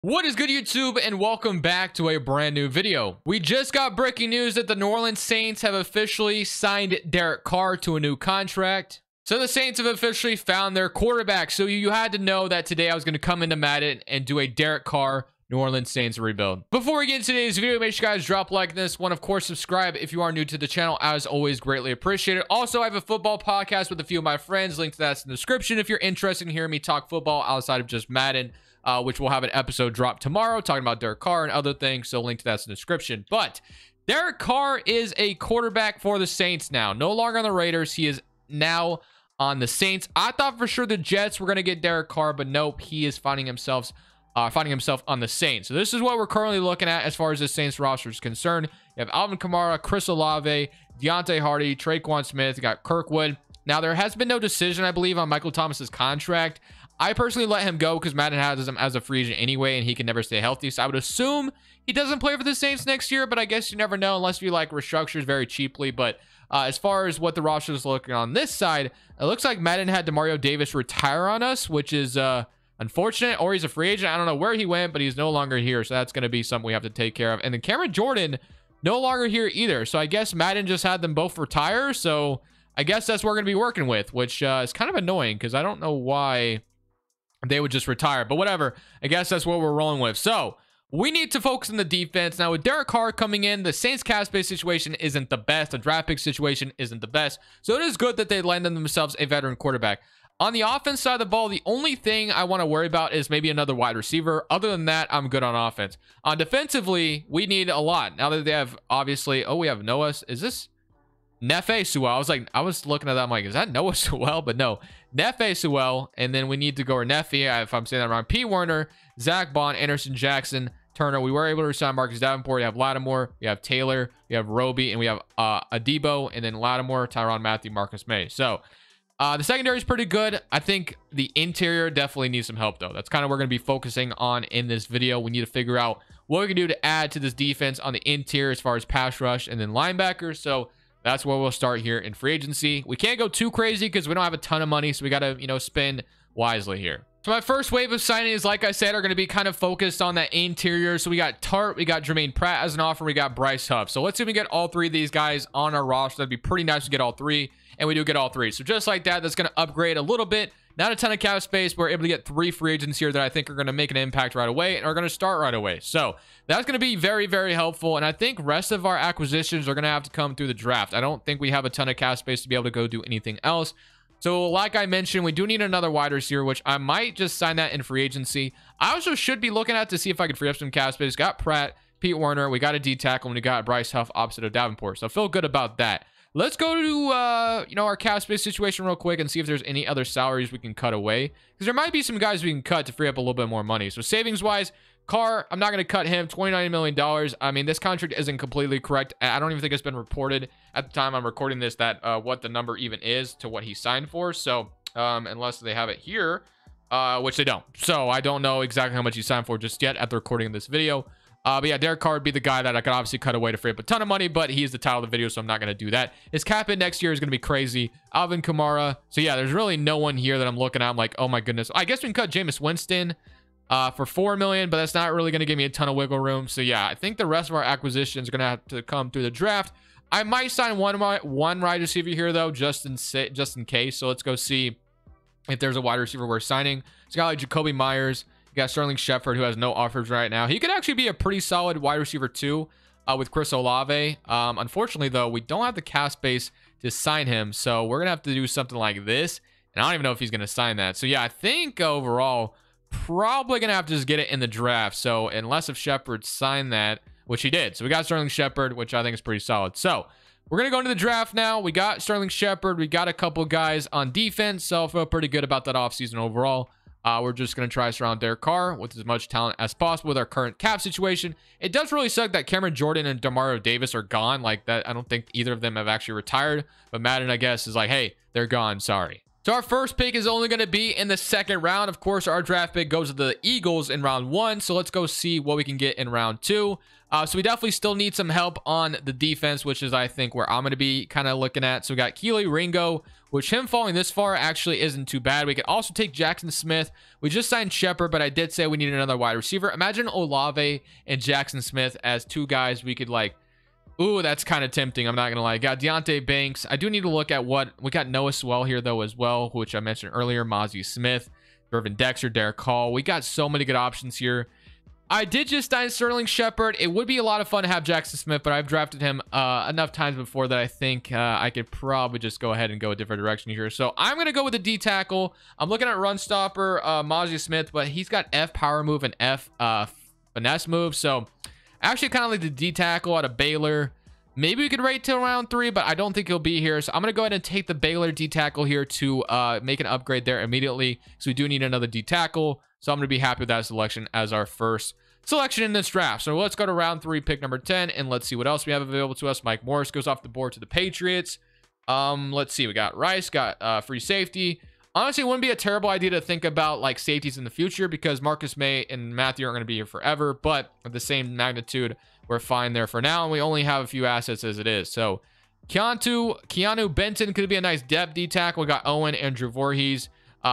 What is good, YouTube, and welcome back to a brand new video. We just got breaking news that the New Orleans Saints have officially signed Derek Carr to a new contract. So the Saints have officially found their quarterback. So you had to know that today I was going to come into Madden and do a Derek Carr New Orleans Saints rebuild. Before we get into today's video, make sure you guys drop a like on this one. Of course, subscribe if you are new to the channel. As always, greatly appreciated. Also, I have a football podcast with a few of my friends. Link to that's in the description if you're interested in hearing me talk football outside of just Madden. Which will have an episode drop tomorrow talking about Derek Carr and other things. So link to that's in the description. But Derek Carr is a quarterback for the Saints now. No longer on the Raiders. He is now on the Saints. I thought for sure the Jets were going to get Derek Carr, but nope. He is finding himself on the Saints. So this is what we're currently looking at as far as the Saints roster is concerned. You have Alvin Kamara, Chris Olave, Deontay Hardy, Traquan Smith. You got Kirkwood. Now there has been no decision, I believe, on Michael Thomas's contract. I personally let him go because Madden has him as a free agent anyway, and he can never stay healthy. So I would assume he doesn't play for the Saints next year, but I guess you never know unless you like restructures very cheaply. But as far as what the roster is looking on this side, it looks like Madden had Demario Davis retire on us, which is unfortunate, or he's a free agent. I don't know where he went, but he's no longer here. So that's going to be something we have to take care of. And then Cameron Jordan, no longer here either. So I guess Madden just had them both retire. So I guess that's what we're going to be working with, which is kind of annoying because I don't know why they would just retire, but whatever. I guess that's what we're rolling with. So we need to focus on the defense. Now with Derek Carr coming in, the Saints cap space situation isn't the best. The draft pick situation isn't the best. So it is good that they landed themselves a veteran quarterback. On the offense side of the ball, the only thing I want to worry about is maybe another wide receiver. Other than that, I'm good on offense. On defensively, we need a lot. Now that they have, obviously, we have Noah. Is this Nefe Sewell? I was looking at that. I'm like, is that Noah Sewell? But no, Nefe Sewell. And then we need to go or Nefe, if I'm saying that wrong. P. Werner, Zach Bond, Anderson Jackson, Turner. We were able to resign Marcus Davenport. You have Lattimore, you have Taylor, you have Roby, and we have Adebo, and then Lattimore, Tyrann Mathieu, Marcus May. So the secondary is pretty good. I think the interior definitely needs some help, though. That's kind of what we're going to be focusing on in this video. We need to figure out what we can do to add to this defense on the interior as far as pass rush and then linebackers. So that's where we'll start here in free agency. We can't go too crazy because we don't have a ton of money, so we got to, spend wisely here. So my first wave of signings, like I said, are going to be kind of focused on that interior. So we got Tart, we got Jermaine Pratt as an offer, we got Bryce Huff. So let's see if we get all three of these guys on our roster. That'd be pretty nice to get all three, and we do get all three. So just like that, that's going to upgrade a little bit. Not a ton of cap space. We're able to get three free agents here that I think are going to make an impact right away and are going to start right away. So that's going to be very, very helpful. And I think rest of our acquisitions are going to have to come through the draft. I don't think we have a ton of cap space to be able to go do anything else. So like I mentioned, we do need another wide receiver, which I might just sign that in free agency. I also should be looking at to see if I can free up some cap space. Got Pratt, Pete Werner. We got a D tackle, and we got Bryce Huff opposite of Davenport. So I feel good about that. Let's go to, our cap space situation real quick and see if there's any other salaries we can cut away. Because there might be some guys we can cut to free up a little bit more money. So savings-wise, Carr, I'm not going to cut him. $29 million. I mean, this contract isn't completely correct. I don't even think it's been reported at the time I'm recording this that what the number even is to what he signed for. So unless they have it here, which they don't. So I don't know exactly how much he signed for just yet at the recording of this video. But yeah, Derek Carr would be the guy that I could obviously cut away to free up a ton of money, but he's the title of the video, so I'm not going to do that. His cap hit next year is going to be crazy. Alvin Kamara. So yeah, there's really no one here that I'm looking at. I'm like, oh my goodness. I guess we can cut Jameis Winston for $4 million, but that's not really going to give me a ton of wiggle room. So yeah, I think the rest of our acquisitions are going to have to come through the draft. I might sign one wide receiver here, though, just in case. So let's go see if there's a wide receiver we're signing. It's got like Jacoby Myers. You got Sterling Shepard, who has no offers right now. He could actually be a pretty solid wide receiver too, with Chris Olave. Unfortunately, though, we don't have the cap space to sign him, so we're gonna have to do something like this. And I don't even know if he's gonna sign that. So yeah, I think overall, probably gonna have to just get it in the draft. So unless if Shepard signed that, which he did. So we got Sterling Shepard, which I think is pretty solid. So we're gonna go into the draft now. We got Sterling Shepard. We got a couple guys on defense, so I feel pretty good about that offseason overall. We're just going to try to surround Derek Carr with as much talent as possible with our current cap situation. It does really suck that Cameron Jordan and Demario Davis are gone. Like that, I don't think either of them have actually retired. But Madden, I guess, is like, hey, they're gone. Sorry. So our first pick is only going to be in the second round. Of course, our draft pick goes to the Eagles in round 1. So let's go see what we can get in round 2. So we definitely still need some help on the defense, which is, I think, where I'm going to be kind of looking at. So we got Keely Ringo. which him falling this far actually isn't too bad. We could also take Jackson Smith. We just signed Shepard, but I did say we need another wide receiver. Imagine Olave and Jackson Smith as two guys we could like, ooh, that's kind of tempting. I'm not going to lie. Got Deontay Banks. I do need to look at what we got. Noah Swell here though as well, which I mentioned earlier. Mozzie Smith, Irvin Dexter, Derek Carr. We got so many good options here. I did just sign Sterling Shepard. It would be a lot of fun to have Jackson Smith, but I've drafted him enough times before that I think I could probably just go ahead and go a different direction here. So I'm going to go with the D tackle. I'm looking at run stopper, Mozzie Smith, but he's got F power move and F finesse move. So actually kind of like the D tackle out of Baylor. Maybe we could rate till round 3, but I don't think he'll be here. So I'm going to go ahead and take the Baylor D tackle here to make an upgrade there immediately. So we do need another D tackle. So I'm going to be happy with that selection as our first selection in this draft. So let's go to round 3, pick number 10, and let's see what else we have available to us. Mike Morris goes off the board to the Patriots. Let's see. We got Rice, got free safety. Honestly, it wouldn't be a terrible idea to think about like safeties in the future because Marcus May and Matthew aren't going to be here forever, but at the same magnitude, we're fine there for now. And we only have a few assets as it is. So Keanu Benton could be a nice depth D tackle. We got Owen, Andrew Voorhees.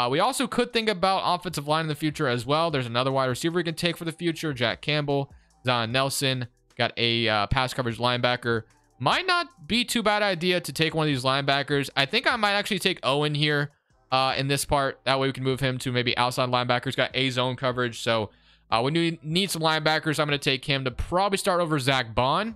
We also could think about offensive line in the future as well. There's another wide receiver we can take for the future. Jack Campbell, Zion Nelson. Got a pass coverage linebacker. Might not be too bad idea to take one of these linebackers. I think I might actually take Owen here in this part. That way we can move him to maybe outside linebackers. Got a zone coverage. So when we need some linebackers, I'm going to take him to probably start over Zach Bond.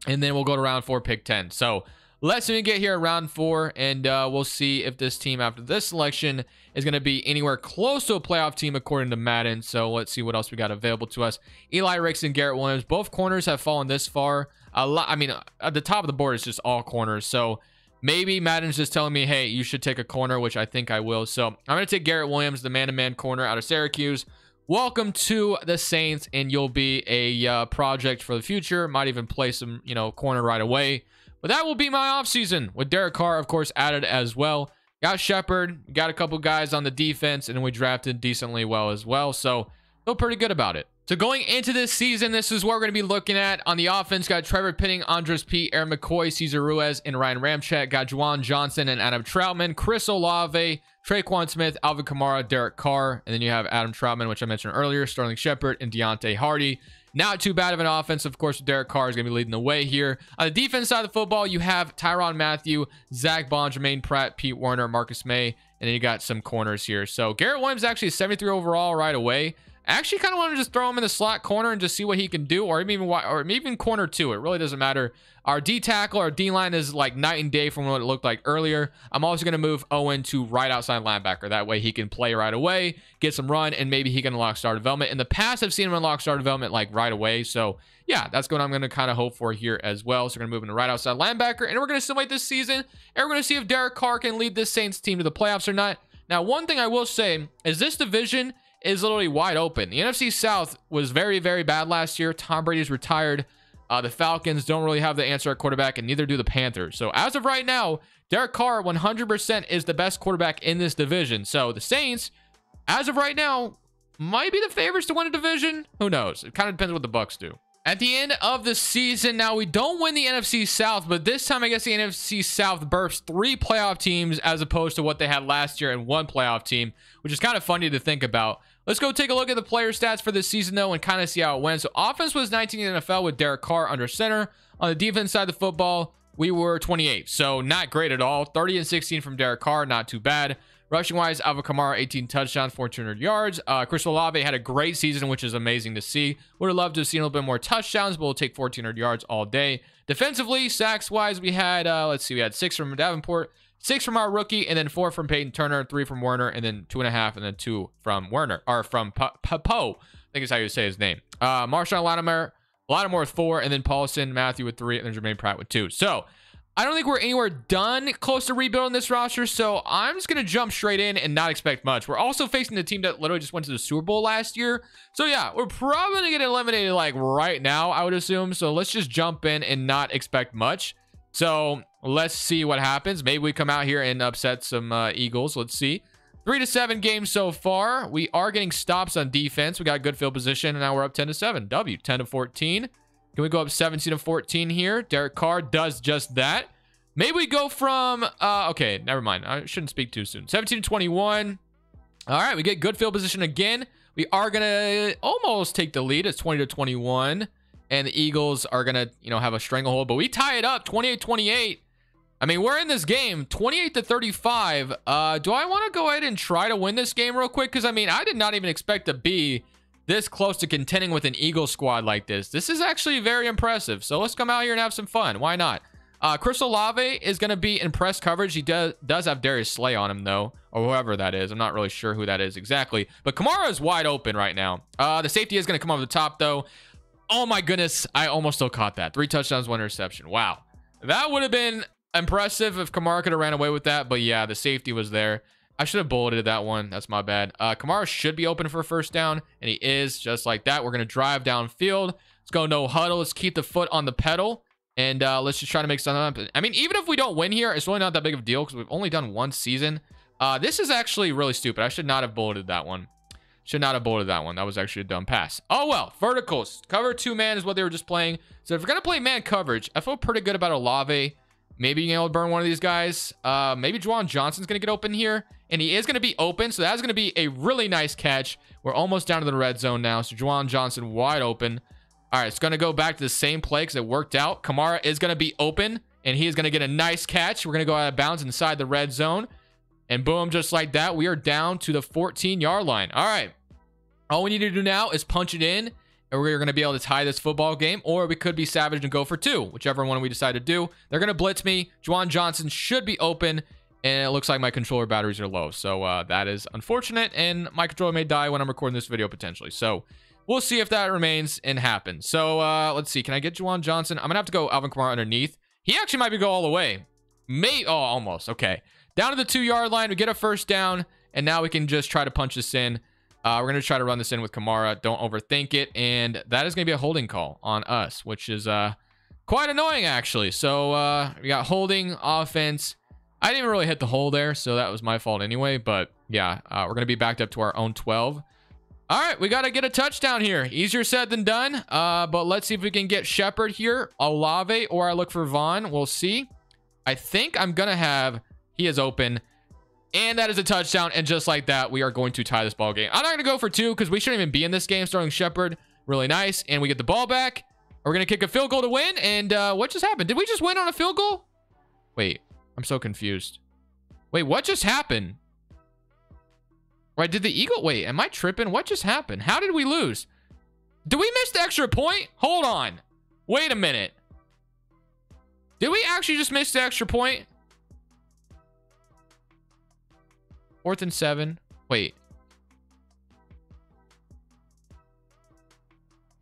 And then we'll go to round 4, pick 10. So let's get here at round 4, and we'll see if this team after this selection is going to be anywhere close to a playoff team according to Madden. So let's see what else we got available to us. Eli Ricks and Garrett Williams, both corners have fallen this far. I mean, at the top of the board is just all corners. So maybe Madden's just telling me, hey, you should take a corner, which I think I will. So I'm going to take Garrett Williams, the man-to-man corner out of Syracuse. Welcome to the Saints, and you'll be a project for the future. Might even play some, corner right away. But that will be my offseason with Derek Carr, of course, added as well. Got Shepard, got a couple guys on the defense, and we drafted decently well as well. So feel pretty good about it. So going into this season, this is what we're going to be looking at. On the offense, got Trevor Penning, Andres P, Aaron McCoy, Cesar Ruiz, and Ryan Ramczyk. Got Juwan Johnson and Adam Troutman, Chris Olave, Traquan Smith, Alvin Kamara, Derek Carr. And then you have Adam Troutman, which I mentioned earlier, Sterling Shepard, and Deontay Hardy. Not too bad of an offense. Of course, Derek Carr is going to be leading the way here. On the defense side of the football, you have Tyrann Mathieu, Zach Bond, Jermaine Pratt, Pete Werner, Marcus May, and then you got some corners here. So Garrett Williams actually 73 overall right away. I actually kind of want to just throw him in the slot corner and just see what he can do, or even corner 2. It really doesn't matter. Our D tackle, our D line is like night and day from what it looked like earlier. I'm also going to move Owen to right outside linebacker. That way he can play right away, get some run, and maybe he can unlock star development. In the past, I've seen him unlock star development like right away. So yeah, that's what I'm going to kind of hope for here as well. So we're going to move into right outside linebacker, and we're going to simulate this season, and we're going to see if Derek Carr can lead this Saints team to the playoffs or not. Now, one thing I will say is this division is literally wide open. The NFC South was very, very bad last year. Tom Brady's retired. The Falcons don't really have the answer at quarterback, and neither do the Panthers. So as of right now, Derek Carr 100% is the best quarterback in this division. So the Saints, as of right now, might be the favorites to win a division. Who knows? It kind of depends what the Bucs do. At the end of the season, now we don't win the NFC South, but this time I guess the NFC South bursts 3 playoff teams as opposed to what they had last year and 1 playoff team, which is kind of funny to think about. Let's go take a look at the player stats for this season, though, and kind of see how it went. So offense was 19 in the NFL with Derek Carr under center. On the defense side of the football, we were 28. So not great at all. 30 and 16 from Derek Carr, not too bad. Rushing wise, Alvin Kamara, 18 touchdowns, 1,400 yards. Chris Olave had a great season, which is amazing to see. Would have loved to have seen a little bit more touchdowns, but we'll take 1,400 yards all day. Defensively, sacks wise, we had, we had 6 from Davenport, 6 from our rookie, and then 4 from Peyton Turner, 3 from Werner, and then 2.5, and then 2 from Werner, or from Poe, I think is how you say his name. Marshawn Lattimore with 4, and then Paulson, Matthew with 3, and then Jermaine Pratt with 2. So I don't think we're anywhere done close to rebuilding this roster, so I'm just going to jump straight in and not expect much. We're also facing the team that literally just went to the Super Bowl last year. So yeah, we're probably going to get eliminated like right now, I would assume. So let's just jump in and not expect much. So let's see what happens. Maybe we come out here and upset some Eagles. Let's see. 3-7 games so far. We are getting stops on defense. We got good field position, and now we're up 10-7. W, 10-14. Can we go up 17-14 here? Derek Carr does just that. Maybe we go from, okay, never mind. I shouldn't speak too soon. 17 to 21. All right, we get good field position again. We are going to almost take the lead. It's 20 to 21. And the Eagles are going to, you know, have a stranglehold. But we tie it up 28-28. I mean, we're in this game 28 to 35. Do I want to go ahead and try to win this game real quick? Because, I mean, I did not even expect to be this close to contending with an Eagle squad like this. This is actually very impressive. So let's come out here and have some fun. Why not? Chris Olave is going to be in press coverage. He does have Darius Slay on him, though, or whoever that is. I'm not really sure who that is exactly. But Kamara is wide open right now. The safety is going to come over the top, though. Oh, my goodness. I almost still caught that. 3 touchdowns, 1 interception. Wow. That would have been impressive if Kamara could have ran away with that. But, yeah, the safety was there. I should have bulleted that one. That's my bad. Kamara should be open for a first down, and he is just like that. We're going to drive downfield. Let's go no huddle. Let's keep the foot on the pedal. And let's just try to make something happen. I mean, even if we don't win here, it's really not that big of a deal because we've only done 1 season. This is actually really stupid. I should not have bulleted that one. Should not have bulleted that one. That was actually a dumb pass. Oh, well. Verticals. Cover 2 man is what they were just playing. So if we're going to play man coverage, I feel pretty good about Olave. Maybe being able to burn one of these guys. Maybe Juwan Johnson's going to get open here. And he is going to be open. So that's going to be a really nice catch. We're almost down to the red zone now. So Juwan Johnson wide open. All right, it's going to go back to the same play because it worked out. Kamara is going to be open, and he is going to get a nice catch. We're going to go out of bounds inside the red zone. And boom, just like that, we are down to the 14-yard line. All right. All we need to do now is punch it in, and we're going to be able to tie this football game, or we could be savage and go for 2, whichever one we decide to do. They're going to blitz me. Juwan Johnson should be open, and it looks like my controller batteries are low. So that is unfortunate, and my controller may die when I'm recording this video potentially. So we'll see if that remains and happens. So let's see. Can I get Juwan Johnson? I'm going to have to go Alvin Kamara underneath. He actually might be go all the way. Oh, almost. Okay. Down to the 2-yard line. We get a first down, and now we can just try to punch this in. We're going to try to run this in with Kamara. Don't overthink it. And that is going to be a holding call on us, which is quite annoying, actually. So we got holding offense. I didn't even really hit the hole there, so that was my fault anyway. But, yeah, we're going to be backed up to our own 12. All right, we got to get a touchdown here. Easier said than done. But let's see if we can get Shepard here, Olave, or I look for Vaughn. We'll see. I think I'm going to have... He is open. And that is a touchdown. And just like that, we are going to tie this ball game. I'm not going to go for 2 because we shouldn't even be in this game. Starting Shepard, really nice. And we get the ball back. We're going to kick a field goal to win. And what just happened? Did we just win on a field goal? Wait, I'm so confused. Wait, what just happened? Right, did the Eagle... Wait, am I tripping? What just happened? How did we lose? Did we miss the extra point? Hold on. Wait a minute. Did we actually just miss the extra point? 4th and 7. Wait.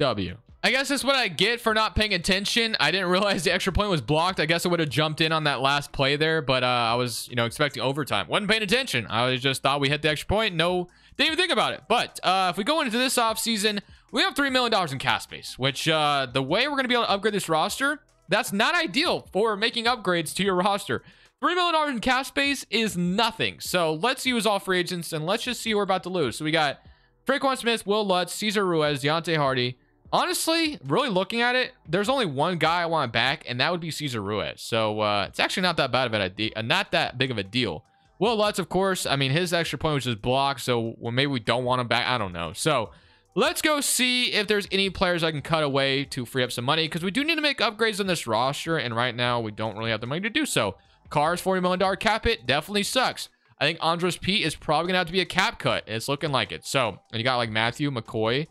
W. I guess that's what I get for not paying attention. I didn't realize the extra point was blocked. I guess I would have jumped in on that last play there, but I was, you know, expecting overtime. Wasn't paying attention. I just thought we hit the extra point. No, didn't even think about it. But if we go into this offseason, we have $3 million in cap space, which the way we're going to be able to upgrade this roster, that's not ideal for making upgrades to your roster. $3 million in cap space is nothing. So let's use all free agents and let's just see who we're about to lose. So we got Traquan Smith, Will Lutz, Cesar Ruiz, Deontay Hardy. Honestly, really looking at it, there's only one guy I want back, and that would be Cesar Ruiz. So it's actually not that bad of an idea, not that big of a deal. Will Lutz, of course, I mean, his extra point was just blocked, so well, maybe we don't want him back. I don't know. So let's go see if there's any players I can cut away to free up some money, because we do need to make upgrades on this roster, and right now we don't really have the money to do so. Carr's $40 million cap hit definitely sucks. I think Andres Pete is probably going to have to be a cap cut. It's looking like it. So, and you got like Matthew, McCoy,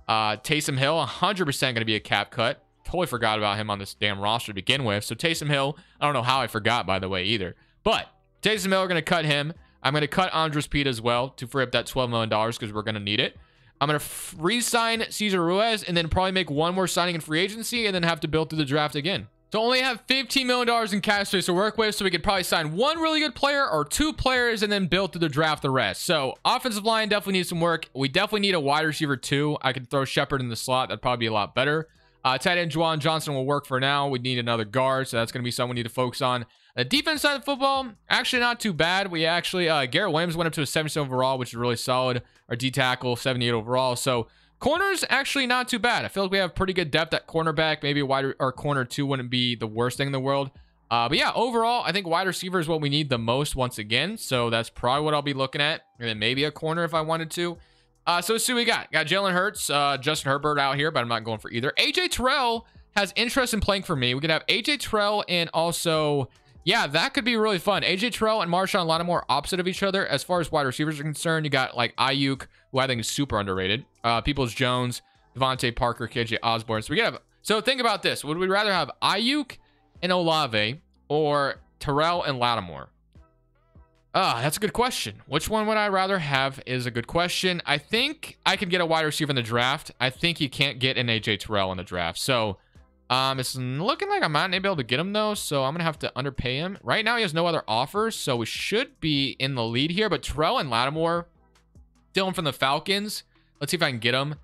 Taysom Hill, 100% going to be a cap cut. Totally forgot about him on this damn roster to begin with. So Taysom Hill, I don't know how I forgot, by the way, either. But Taysom Hill, we're going to cut him. I'm going to cut Andres Pete as well to free up that $12 million because we're going to need it. I'm going to re-sign Cesar Ruiz and then probably make one more signing in free agency and then have to build through the draft again. So only have $15 million in cap space to work with, so we could probably sign one really good player or 2 players and then build through the draft the rest. So offensive line definitely needs some work. We definitely need a wide receiver too. I could throw Shepard in the slot. That'd probably be a lot better. Tight end Juwan Johnson will work for now. We need another guard, so that's going to be something we need to focus on. The defense side of football, actually not too bad. We actually, Garrett Williams went up to a 77 overall, which is really solid. Our D tackle, 78 overall. So corners, actually not too bad. I feel like we have pretty good depth at cornerback. Maybe a wide or corner 2 wouldn't be the worst thing in the world. But yeah, overall, I think wide receiver is what we need the most once again. So that's probably what I'll be looking at. And then maybe a corner if I wanted to. So let's see what we got. Got Jalen Hurts, Justin Herbert out here, but I'm not going for either. AJ Terrell has interest in playing for me. We could have AJ Terrell and also, yeah, that could be really fun. AJ Terrell and Marshawn Lattimore opposite of each other. As far as wide receivers are concerned, you got like Ayuk, who I think is super underrated. Peoples-Jones, Devontae Parker, KJ Osborne. So we could have, so think about this. Would we rather have Ayuk and Olave or Terrell and Lattimore? That's a good question. Which one would I rather have is a good question. I think I could get a wide receiver in the draft. I think you can't get an AJ Terrell in the draft. So it's looking like I'm not able to get him though. So I'm going to have to underpay him. Right now he has no other offers. So we should be in the lead here. But Terrell and Lattimore, Dylan from the Falcons. Let's see if I can get him.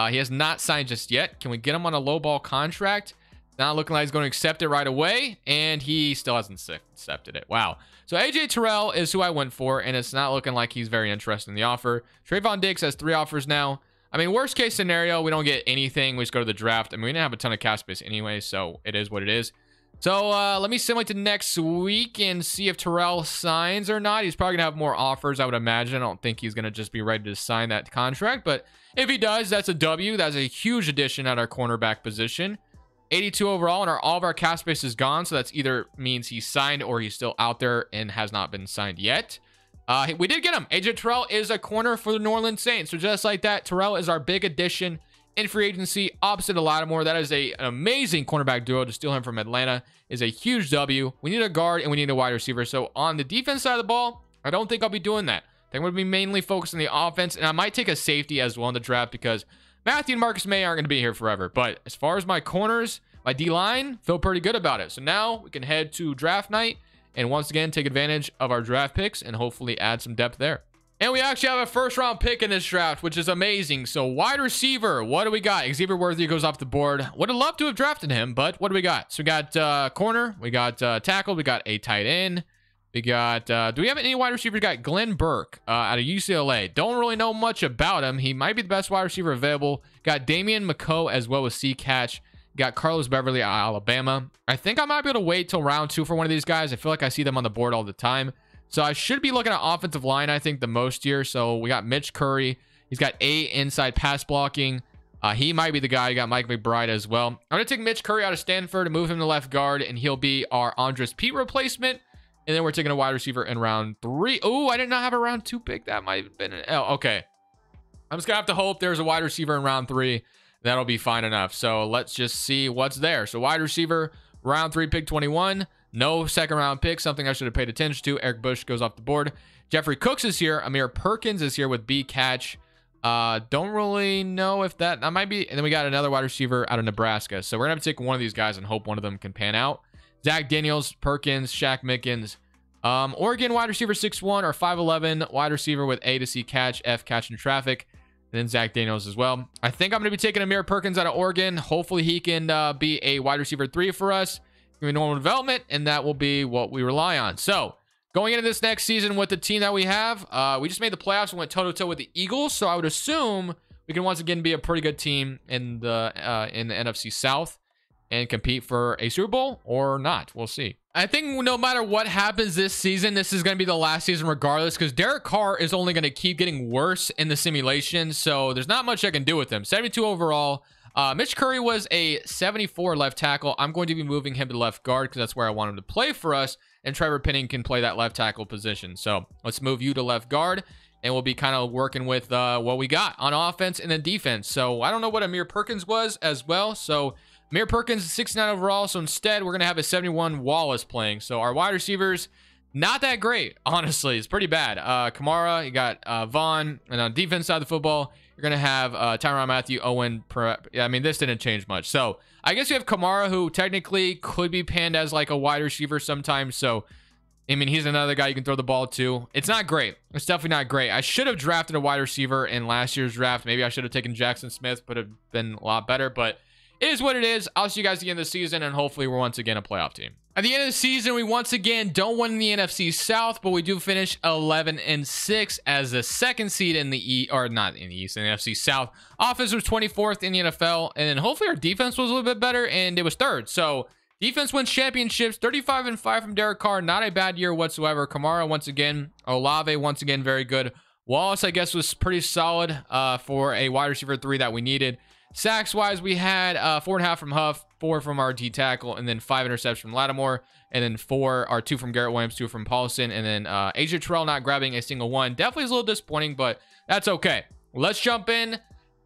He has not signed just yet. Can we get him on a low ball contract? Not looking like he's going to accept it right away. And he still hasn't accepted it. Wow. So AJ Terrell is who I went for, and it's not looking like he's very interested in the offer. Trayvon Diggs has 3 offers now. I mean, worst case scenario, we don't get anything. We just go to the draft. I mean, we didn't have a ton of cap space anyway, so it is what it is. So let me simulate to next week and see if Terrell signs or not. He's probably going to have more offers, I would imagine. I don't think he's going to just be ready to sign that contract. But if he does, that's a W. That's a huge addition at our cornerback position. 82 overall, and all of our cap space is gone. So that's either means he's signed or he's still out there and has not been signed yet. We did get him. AJ Terrell is a corner for the New Orleans Saints. So just like that, Terrell is our big addition in free agency opposite of Lattimore. That is an amazing cornerback duo. To steal him from Atlanta is a huge W. We need a guard and we need a wide receiver. So on the defense side of the ball, I don't think I'll be doing that. I think I'm going to be mainly focused on the offense, and I might take a safety as well in the draft because Matthew and Marcus May aren't going to be here forever. But as far as my corners, my D-line, feel pretty good about it. So now we can head to draft night and once again take advantage of our draft picks and hopefully add some depth there. And we actually have a first-round pick in this draft, which is amazing. So wide receiver, what do we got? Xavier Worthy goes off the board. Would have loved to have drafted him, but what do we got? So we got corner, we got tackle, we got a tight end. We got, do we have any wide receivers? We got Glenn Burke out of UCLA. Don't really know much about him. He might be the best wide receiver available. Got Damian McCoe as well as C-Catch. Got Carlos Beverly out of Alabama. I think I might be able to wait till round 2 for one of these guys. I feel like I see them on the board all the time. So I should be looking at offensive line, I think, the most here. So we got Mitch Curry. He's got A inside pass blocking. He might be the guy. You got Mike McBride as well. I'm going to take Mitch Curry out of Stanford and move him to left guard, and he'll be our Andres Pete replacement. And then we're taking a wide receiver in round 3. Oh, I did not have a round 2 pick. That might have been an L. Okay. I'm just going to have to hope there's a wide receiver in round 3. That'll be fine enough. So let's just see what's there. So wide receiver, round 3, pick 21. No second round pick, something I should have paid attention to. Eric Bush goes off the board. Jeffrey Cooks is here. Amir Perkins is here with B catch. Don't really know if that might be. And then we got another wide receiver out of Nebraska. So we're going to have to take one of these guys and hope one of them can pan out. Zach Daniels, Perkins, Shaq Mickens. Oregon wide receiver 6'1" or 5'11", wide receiver with A to C catch, F catch in traffic. And then Zach Daniels as well. I think I'm going to be taking Amir Perkins out of Oregon. Hopefully he can be a wide receiver 3 for us. Normal development, and that will be what we rely on. So going into this next season with the team that we have, we just made the playoffs and went toe-to-toe with the Eagles. So I would assume we can once again be a pretty good team in the NFC South and compete for a Super Bowl or not. We'll see. I think no matter what happens this season, this is going to be the last season regardless, because Derek Carr is only going to keep getting worse in the simulation. So there's not much I can do with him. 72 overall. Mitch Curry was a 74 left tackle. I'm going to be moving him to left guard because that's where I want him to play for us. And Trevor Penning can play that left tackle position. So let's move you to left guard. And we'll be kind of working with what we got on offense and then defense. So I don't know what Amir Perkins was as well. So Amir Perkins is 69 overall. So instead, we're going to have a 71 Wallace playing. So our wide receivers, not that great, honestly. It's pretty bad. Kamara, you got Vaughn. And on defense side of the football, you're going to have Tyrann Mathieu, Owen. I mean, this didn't change much. So I guess you have Kamara, who technically could be panned as like a wide receiver sometimes. So, I mean, he's another guy you can throw the ball to. It's not great. It's definitely not great. I should have drafted a wide receiver in last year's draft. Maybe I should have taken Jackson Smith, but have been a lot better. But it is what it is. I'll see you guys at the end of the season, and hopefully we're once again a playoff team. At the end of the season, we once again don't win the NFC South, but we do finish 11-6 as the second seed in the East, or not in the East, in the NFC South. Offense was 24th in the NFL, and then hopefully our defense was a little bit better, and it was third. So Defense wins championships. 35-5 from Derek Carr. Not a bad year whatsoever. Kamara once again. Olave once again very good. Wallace, I guess, was pretty solid for a wide receiver 3 that we needed. Sacks wise, we had 4.5 from Huff, 4 from our D tackle, and then 5 interceptions from Lattimore, and then 2 from Garrett Williams, 2 from Paulson, and then AJ Terrell not grabbing a single one. Definitely is a little disappointing, but that's okay. Let's jump in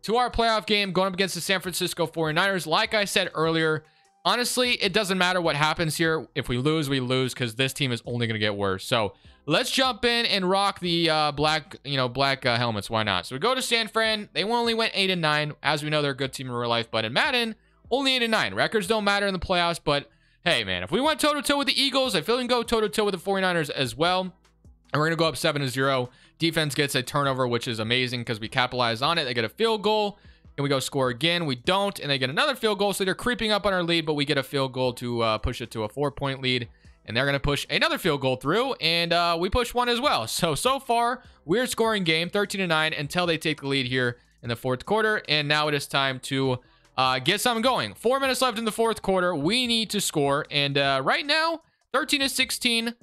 to our playoff game going up against the San Francisco 49ers. Like I said earlier, honestly, it doesn't matter what happens here. If we lose, we lose, because this team is only going to get worse. So let's jump in and rock the black helmets. Why not? So we go to San Fran. They only went 8-9. As we know, they're a good team in real life, but in Madden, only 8-9. Records don't matter in the playoffs, but hey, man, if we went toe-to-toe with the Eagles, I feel we can go toe-to-toe with the 49ers as well. And we're going to go up 7-0. Defense gets a turnover, which is amazing because we capitalize on it. They get a field goal, and we go score again. We don't, and they get another field goal, so they're creeping up on our lead, but we get a field goal to push it to a 4-point lead. And they're going to push another field goal through, and we push one as well. So far, we're scoring game 13-9 until they take the lead here in the fourth quarter. And now it is time to get something going. 4 minutes left in the fourth quarter. We need to score. And right now, 13-16.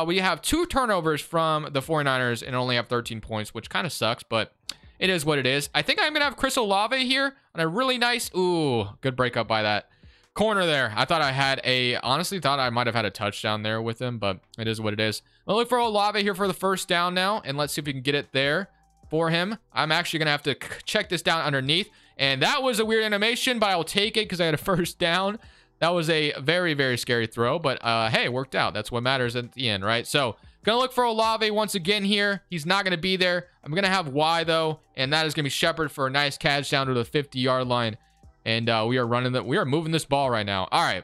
We have 2 turnovers from the 49ers and only have 13 points, which kind of sucks, but it is what it is. I think I'm going to have Chris Olave here on a really nice, good breakup by that corner there. I thought honestly thought I might have had a touchdown there with him, but it is what it is. I'll look for Olave here for the first down now, and let's see if we can get it there for him. I'm actually going to have to check this down underneath, and that was a weird animation, but I'll take it because I had a first down. That was a very, very scary throw, but hey, it worked out. That's what matters at the end, right? So gonna look for Olave once again here. He's not gonna be there. I'm gonna have Y though, and that is gonna be Shepard for a nice catch down to the 50-yard line. And we are moving this ball right now. All right,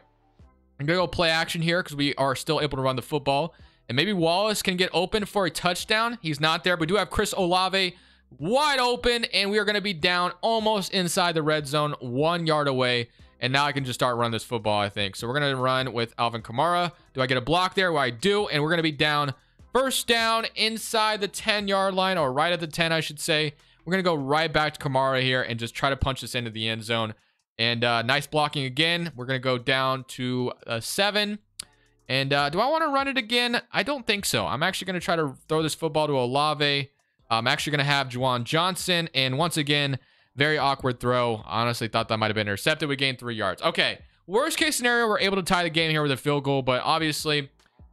I'm gonna go play action here because we are still able to run the football, and maybe Wallace can get open for a touchdown. He's not there, but we do have Chris Olave wide open, and we are gonna be down almost inside the red zone, 1 yard away. And now I can just start running this football, I think. So we're going to run with Alvin Kamara. Do I get a block there? Well, I do. And we're going to be down. First down inside the 10-yard line, or right at the 10, I should say. We're going to go right back to Kamara here and just try to punch this into the end zone. And nice blocking again. We're going to go down to 7. And do I want to run it again? I don't think so. I'm actually going to try to throw this football to Olave. I'm actually going to have Juwan Johnson. And once again, very awkward throw. Honestly, thought that might have been intercepted. We gained 3 yards. Okay, worst case scenario, we're able to tie the game here with a field goal, but obviously,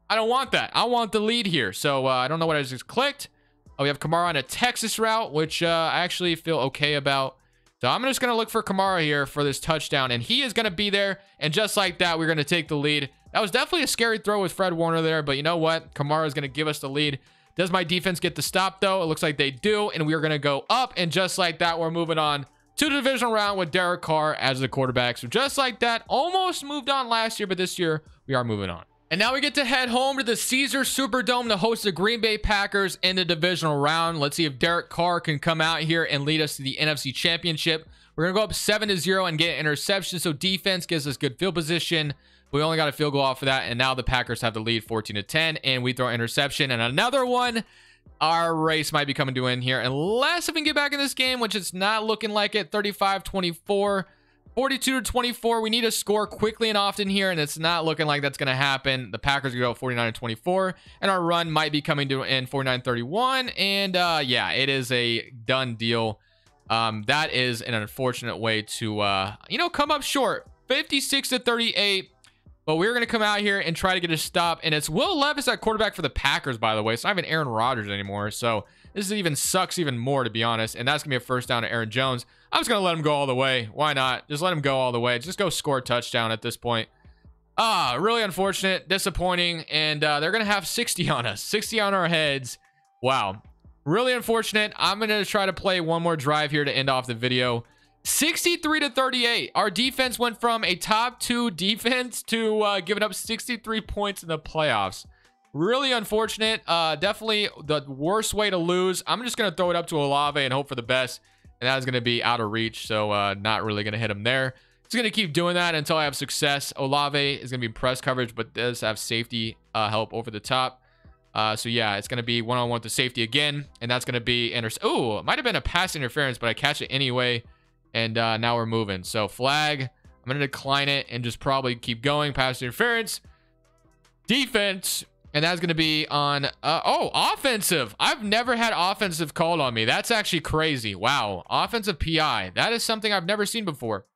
I don't want that. I want the lead here. So I don't know what I just clicked. Oh, we have Kamara on a Texas route, which I actually feel okay about. So I'm just going to look for Kamara here for this touchdown, and he is going to be there. And just like that, we're going to take the lead. That was definitely a scary throw with Fred Warner there, but you know what? Kamara is going to give us the lead. Does my defense get the stop, though? It looks like they do, and we are going to go up, and just like that, we're moving on to the divisional round with Derek Carr as the quarterback. So just like that, almost moved on last year, but this year, we are moving on. And now we get to head home to the Caesars Superdome to host the Green Bay Packers in the divisional round. Let's see if Derek Carr can come out here and lead us to the NFC Championship. We're going to go up 7-0 and get an interception, so defense gives us good field position. We only got a field goal off of that, and now the Packers have the lead 14-10, and we throw interception and another one. Our race might be coming to an end here unless if we can get back in this game, which it's not looking like it. 35-24, 42-24. We need to score quickly and often here, and it's not looking like that's going to happen. The Packers are going to go 49-24, and our run might be coming to an end 49-31, and yeah, it is a done deal. That is an unfortunate way to, come up short. 56-38. But we're going to come out here and try to get a stop. And it's Will Levis at quarterback for the Packers, by the way. It's not even Aaron Rodgers anymore. So this even sucks even more, to be honest. And that's going to be a first down to Aaron Jones. I'm just going to let him go all the way. Why not? Just let him go all the way. Just go score a touchdown at this point. Really unfortunate. Disappointing. And they're going to have 60 on us. 60 on our heads. Wow. Really unfortunate. I'm going to try to play one more drive here to end off the video. 63-38. Our defense went from a top 2 defense to giving up 63 points in the playoffs. Really unfortunate. Definitely the worst way to lose. I'm just going to throw it up to Olave and hope for the best. And that's going to be out of reach. So not really going to hit him there. Just going to keep doing that until I have success. Olave is going to be press coverage, but does have safety help over the top. So yeah, it's going to be one-on-one with the safety again. And that's going to be oh, it might have been a pass interference, but I catch it anyway. And now we're moving. So flag. I'm I'm going to decline it and just probably keep going. Pass interference. Defense. And that's going to be on, offensive. I've never had offensive called on me. That's actually crazy. Wow. Offensive PI. That is something I've never seen before.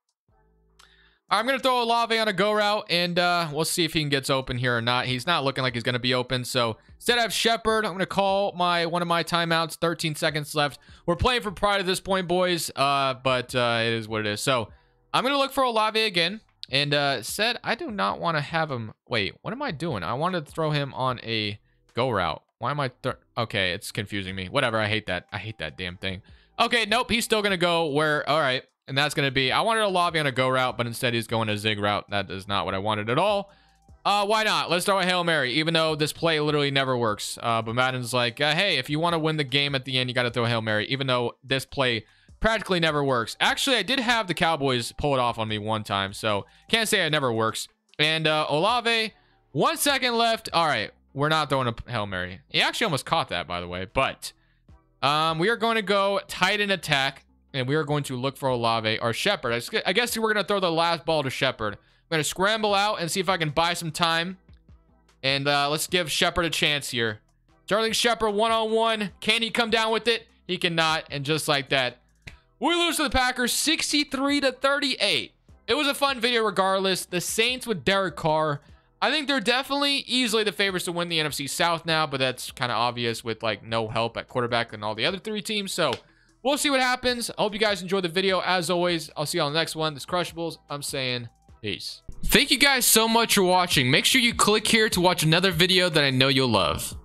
I'm going to throw Olave on a go route, and we'll see if he gets open here or not. He's not looking like he's going to be open. So instead I have Shepard. I'm going to call one of my timeouts. 13 seconds left. We're playing for pride at this point, boys, but it is what it is. So I'm going to look for Olave again. And said I do not want to have him. Wait, what am I doing? I wanted to throw him on a go route. Why am I? Okay, it's confusing me. Whatever. I hate that. I hate that damn thing. Okay, nope. He's still gonna go where? All right, and that's gonna be. I wanted a Olave on a go route, but instead he's going a zig route. That is not what I wanted at all. Why not? Let's throw a Hail Mary, even though this play literally never works. But Madden's like, hey, if you want to win the game at the end, you got to throw a Hail Mary, even though this play practically never works. Actually, I did have the Cowboys pull it off on me one time, so can't say it never works. And Olave, 1 second left. All right, we're not throwing a Hail Mary. He actually almost caught that, by the way. But we are going to go tight end attack, and we are going to look for Olave or Shepard. I guess we're going to throw the last ball to Shepard. I'm going to scramble out and see if I can buy some time. And let's give Shepard a chance here. Sterling Shepard one-on-one. Can he come down with it? He cannot. And just like that, we lose to the Packers 63-38. It was a fun video regardless. The Saints with Derek Carr. I think they're definitely easily the favorites to win the NFC South now, but that's kind of obvious with like no help at quarterback and all the other three teams. So we'll see what happens. I hope you guys enjoyed the video. As always, I'll see you on the next one. This is Crushables. I'm saying peace. Thank you guys so much for watching. Make sure you click here to watch another video that I know you'll love.